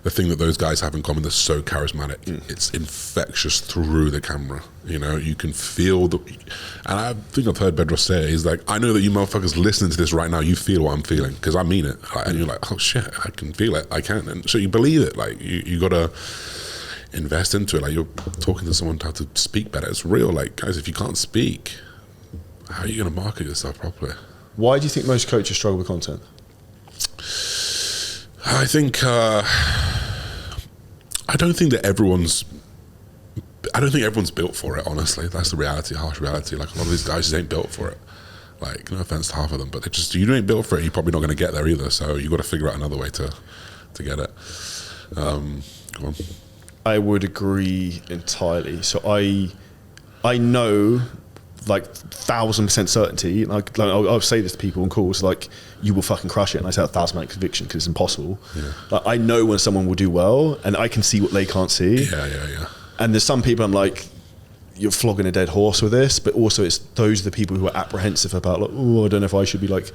the thing that those guys have in common, they're so charismatic. It's infectious through the camera. You know, you can feel and I think I've heard Bedros say it, he's like, I know that you motherfuckers listening to this right now, you feel what I'm feeling, because I mean it. And you're like, oh shit, I can feel it, I can. And so you believe it. Like, you gotta invest into it. Like, you're talking to someone how to speak better. It's real. Like, guys, if you can't speak, how are you gonna market yourself properly? Why do you think most coaches struggle with content? I think I don't think everyone's built for it, honestly. That's the reality, harsh reality. Like, a lot of these guys just ain't built for it. Like, no offense to half of them, but you ain't built for it, you're probably not going to get there either. So you got to figure out another way to get it. Go on. I would agree entirely. So I know, like, 1,000% certainty, like I'll say this to people on calls, like, you will fucking crush it, and I say 1,000% conviction because it's impossible. Like, I know when someone will do well, and I can see what they can't see. Yeah. And there's some people I'm like, you're flogging a dead horse with this, but also it's those are the people who are apprehensive about, like, oh, I don't know if I should be, like,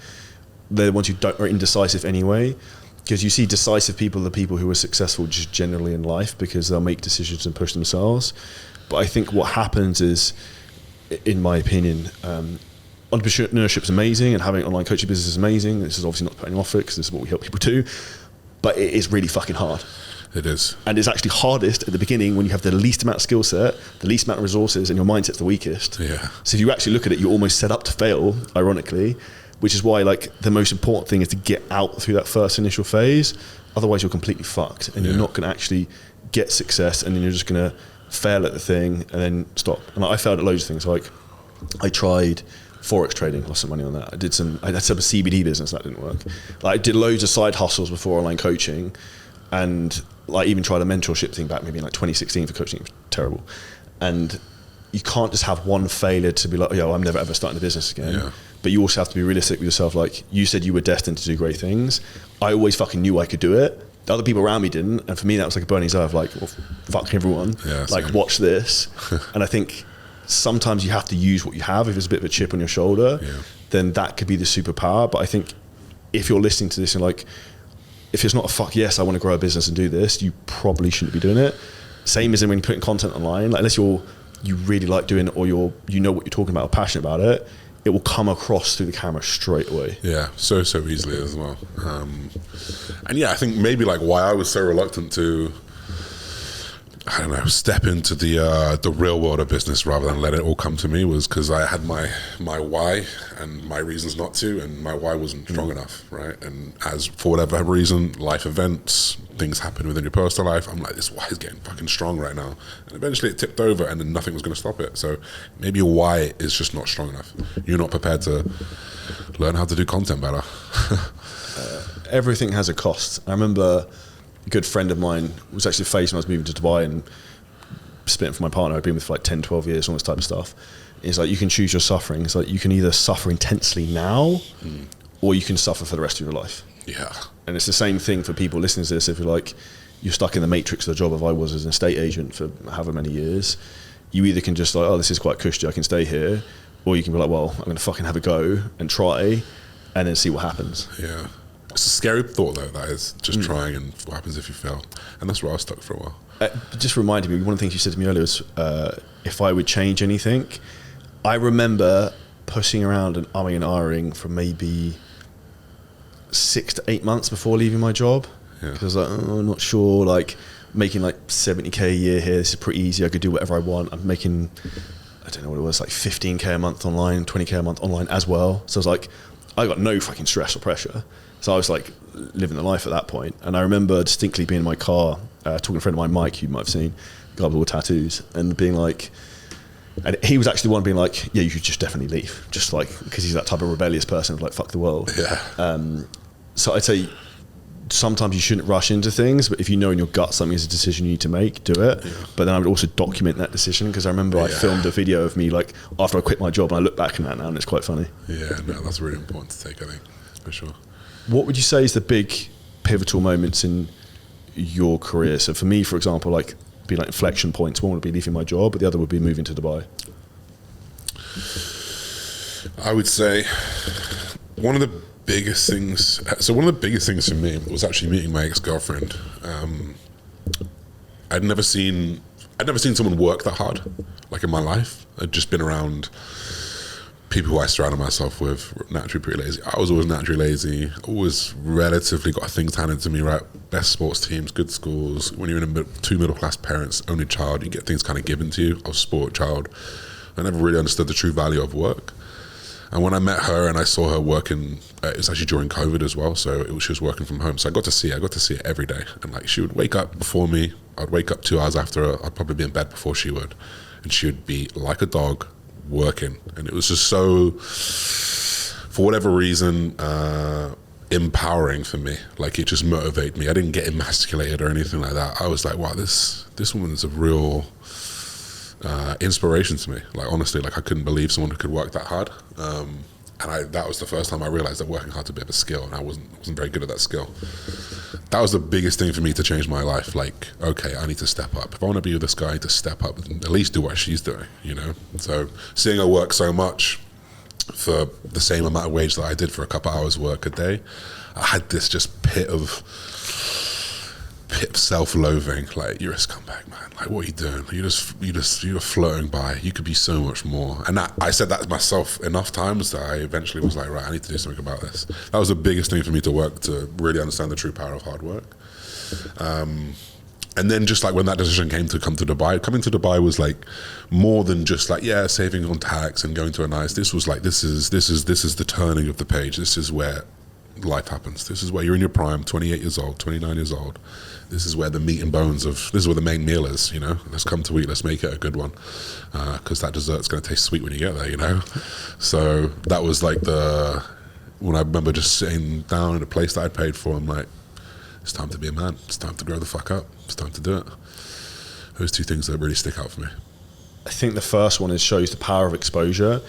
they're the ones who are indecisive anyway. Because you see decisive people, the people who are successful just generally in life, because they'll make decisions and push themselves. But I think what happens is, in my opinion, entrepreneurship is amazing, and having an online coaching business is amazing. This is obviously not putting off it, because this is what we help people do. But it is really fucking hard. It is. And it's actually hardest at the beginning when you have the least amount of skill set, the least amount of resources, and your mindset's the weakest. Yeah. So if you actually look at it, you're almost set up to fail, ironically, which is why, like, the most important thing is to get out through that first initial phase. Otherwise, you're completely fucked, and you're not going to actually get success, and then you're just going to fail at the thing and then stop. And I failed at loads of things. Like, I tried Forex trading, lost some money on that. I had some CBD business, that didn't work. Like, I did loads of side hustles before online coaching, and like even tried a mentorship thing back maybe in like 2016 for coaching. It was terrible. And you can't just have one failure to be like, yo, I'm never ever starting a business again. Yeah. But you also have to be realistic with yourself. Like, you said you were destined to do great things. I always fucking knew I could do it. The other people around me didn't. And for me, that was like a burning desire of like, well, fuck everyone. Yeah, like, watch this. And I think sometimes you have to use what you have. If there's a bit of a chip on your shoulder, then that could be the superpower. But I think if you're listening to this and like, if it's not a fuck yes, I want to grow a business and do this, you probably shouldn't be doing it. Same as when you're putting content online, like, unless you really like doing it, or you know what you're talking about or passionate about it, it will come across through the camera straight away. Yeah, so easily as well. And yeah, I think maybe like why I was so reluctant to, I don't know, step into the real world of business rather than let it all come to me was because I had my why and my reasons not to, and my why wasn't strong enough, right? And as for whatever reason, life events, things happen within your personal life, I'm like, this why is getting fucking strong right now. And eventually it tipped over, and then nothing was going to stop it. So maybe your why is just not strong enough. You're not prepared to learn how to do content better. Everything has a cost. I remember a good friend of mine was actually faced when I was moving to Dubai and splitting from my partner. I'd been with for like 10, 12 years, all this type of stuff. It's like, you can choose your suffering. It's like, you can either suffer intensely now, or you can suffer for the rest of your life. Yeah. And it's the same thing for people listening to this. If you're like, you're stuck in the matrix of the job, if I was as an estate agent for however many years, you either can just like, oh, this is quite cushy, I can stay here, or you can be like, well, I'm going to fucking have a go and try, and then see what happens. Yeah. It's a scary thought, though, that is, just trying, and what happens if you fail. And that's where I was stuck for a while. Just reminded me, one of the things you said to me earlier was, if I would change anything. I remember pushing around and umming and ahhing for maybe 6 to 8 months before leaving my job. Because I was like, oh, I'm not sure, like, making like 70k a year here, this is pretty easy, I could do whatever I want. I'm making, I don't know what it was, like 15k a month online, 20k a month online as well. So I was like, I got no fucking stress or pressure. So I was like living the life at that point. And I remember distinctly being in my car, talking to a friend of mine, Mike, you might have seen, guy with all tattoos, and being like, and he was actually the one being like, yeah, you should just definitely leave. Just like, because he's that type of rebellious person of like, fuck the world. Yeah. So I'd say sometimes you shouldn't rush into things, but if you know in your gut something is a decision you need to make, do it. Yeah. But then I would also document that decision, because I remember I filmed a video of me like after I quit my job, and I look back on that now and it's quite funny. Yeah, no, that's really important to take, I think, for sure. What would you say is the big pivotal moments in your career? So for me, for example, like be like inflection points. One would be leaving my job, but the other would be moving to Dubai. I would say one of the biggest things. So one of the biggest things for me was actually meeting my ex-girlfriend. I'd never seen someone work that hard, like in my life. I'd just been around people who I surrounded myself with were naturally pretty lazy. I was always naturally lazy, always relatively got things handed to me, right? Best sports teams, good schools. When you're in two middle class parents, only child, you get things kind of given to you. I was a sport child. I never really understood the true value of work. And when I met her and I saw her working, it was actually during COVID as well, so she was working from home. So I got to see her every day. And like, she would wake up before me. I'd wake up 2 hours after her. I'd probably be in bed before she would. And she would be like a dog working. And it was just so, for whatever reason, empowering for me. Like, it just motivated me. I didn't get emasculated or anything like that. I was like, wow, this woman is a real inspiration to me. Like, honestly, like, I couldn't believe someone who could work that hard. And that was the first time I realized that working hard is a bit of a skill, and I wasn't very good at that skill. That was the biggest thing for me to change my life. Like, okay, I need to step up. If I want to be with this guy, I need to step up and at least do what she's doing, you know? So seeing her work so much for the same amount of wage that I did for a couple hours work a day, I had this just pit of self-loathing. Like, you're a scumbag, man. Like, what are you doing? You're floating by. You could be so much more. And I said that to myself enough times that I eventually was like, right, I need to do something about this. That was the biggest thing for me to work, to really understand the true power of hard work. And then just like when that decision came to come to Dubai, coming to Dubai was like more than just like, yeah, saving on tax and going to a nice, this was like, this is the turning of the page. This is where life happens. This is where you're in your prime, 28 years old, 29 years old. This is where the meat and bones this is where the main meal is, you know. Let's come to eat, let's make it a good one, because that dessert's going to taste sweet when you get there, you know. So that was like when I remember just sitting down in a place that I paid for, I'm like, it's time to be a man. It's time to grow the fuck up. It's time to do it. Those two things that really stick out for me. I think the first one shows the power of exposure.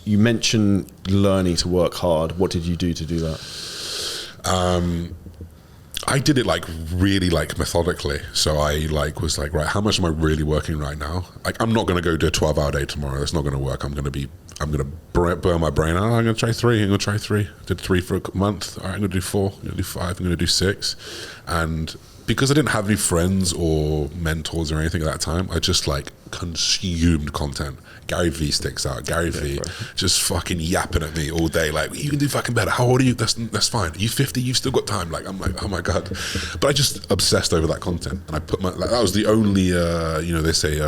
You mentioned learning to work hard. What did you do to do that? I did it like really like methodically. So I like was like, right, how much am I really working right now? Like, I'm not going to go do a 12-hour day tomorrow. That's not going to work. I'm going to burn my brain out. I'm going to try 3. I'm going to try 3. Did 3 for a month. All right, I'm going to do 4. I'm going to do 5. I'm going to do 6. And because I didn't have any friends or mentors or anything at that time, I just like consumed content. Gary V sticks out. Gary V just fucking yapping at me all day. Like, you can do fucking better. How old are you? That's fine. Are you 50? You've still got time. Like, I'm like, oh my God. But I just obsessed over that content. And I put that was the only, they say,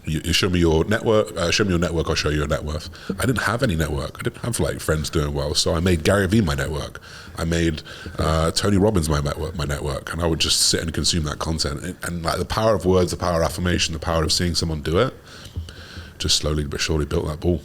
you show me your network, I'll show you your net worth. I didn't have any network. I didn't have like friends doing well. So I made Gary Vee my network. I made Tony Robbins my network. And I would just sit and consume that content. And like the power of words, the power of affirmation, the power of seeing someone do it, just slowly but surely built that ball.